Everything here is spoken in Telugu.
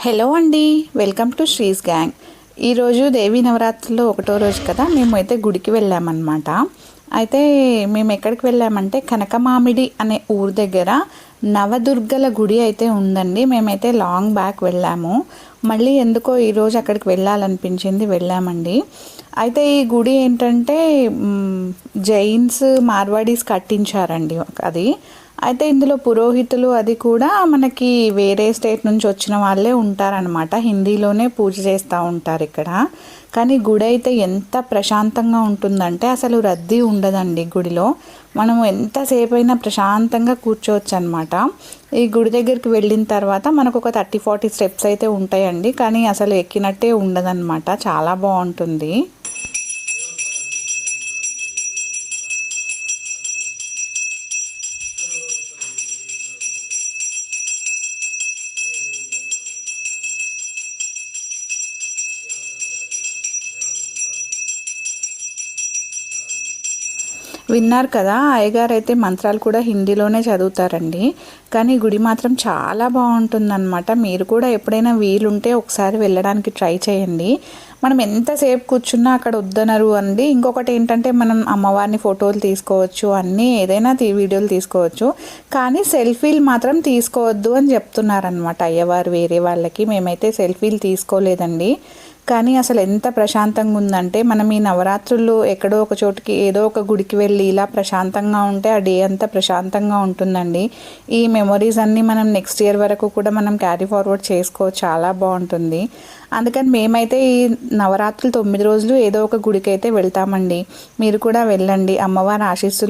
హలో అండి, వెల్కమ్ టు శ్రీస్ గ్యాంగ్. ఈరోజు దేవీ నవరాత్రుల్లో ఒకటో రోజు కదా, మేమైతే గుడికి వెళ్ళామన్నమాట. అయితే మేము ఎక్కడికి వెళ్ళామంటే కనకమామిడి అనే ఊరు దగ్గర నవదుర్గల గుడి అయితే ఉందండి. మేమైతే లాంగ్ బ్యాక్ వెళ్ళాము. మళ్ళీ ఎందుకో ఈరోజు అక్కడికి వెళ్ళాలనిపించింది, వెళ్ళామండి. అయితే ఈ గుడి ఏంటంటే జైన్స్ మార్వాడీస్ కట్టించారండి అది. అయితే ఇందులో పురోహితులు అది కూడా మనకి వేరే స్టేట్ నుంచి వచ్చిన వాళ్ళే ఉంటారనమాట. హిందీలోనే పూజ చేస్తూ ఉంటారు ఇక్కడ. కానీ గుడి అయితే ఎంత ప్రశాంతంగా ఉంటుందంటే అసలు రద్దీ ఉండదండి గుడిలో. మనము ఎంతసేపు అయినా ప్రశాంతంగా కూర్చోవచ్చు అనమాట. ఈ గుడి దగ్గరికి వెళ్ళిన తర్వాత మనకు ఒక 30-40 స్టెప్స్ అయితే ఉంటాయండి, కానీ అసలు ఎక్కినట్టే ఉండదన్నమాట. చాలా బాగుంటుంది. విన్నారు కదా, అయ్యగారు అయితే మంత్రాలు కూడా హిందీలోనే చదువుతారండి. కానీ గుడి మాత్రం చాలా బాగుంటుందన్నమాట. మీరు కూడా ఎప్పుడైనా వీలుంటే ఒకసారి వెళ్ళడానికి ట్రై చేయండి. మనం ఎంతసేపు కూర్చున్నా అక్కడ వద్దనరు అండి. ఇంకొకటి ఏంటంటే మనం అమ్మవారిని ఫోటోలు తీసుకోవచ్చు, అన్నీ ఏదైనా వీడియోలు తీసుకోవచ్చు, కానీ సెల్ఫీలు మాత్రం తీసుకోవద్దు అని చెప్తున్నారనమాట అయ్యవారు వేరే వాళ్ళకి. మేమైతే సెల్ఫీలు తీసుకోలేదండి. కానీ అసలు ఎంత ప్రశాంతంగా ఉందంటే, మనం ఈ నవరాత్రుల్లో ఎక్కడో ఒక చోటుకి ఏదో ఒక గుడికి వెళ్ళి ఇలా ప్రశాంతంగా ఉంటే ఆ డే అంతా ప్రశాంతంగా ఉంటుందండి. ఈ మెమొరీస్ అన్నీ మనం నెక్స్ట్ ఇయర్ వరకు కూడా మనం క్యారీ ఫార్వర్డ్ చేసుకోవచ్చు. చాలా బాగుంటుంది. అందుకని మేమైతే ఈ నవరాత్రులు 9 రోజులు ఏదో ఒక గుడికి అయితే వెళ్తామండి. మీరు కూడా వెళ్ళండి. అమ్మవారి ఆశీస్సులు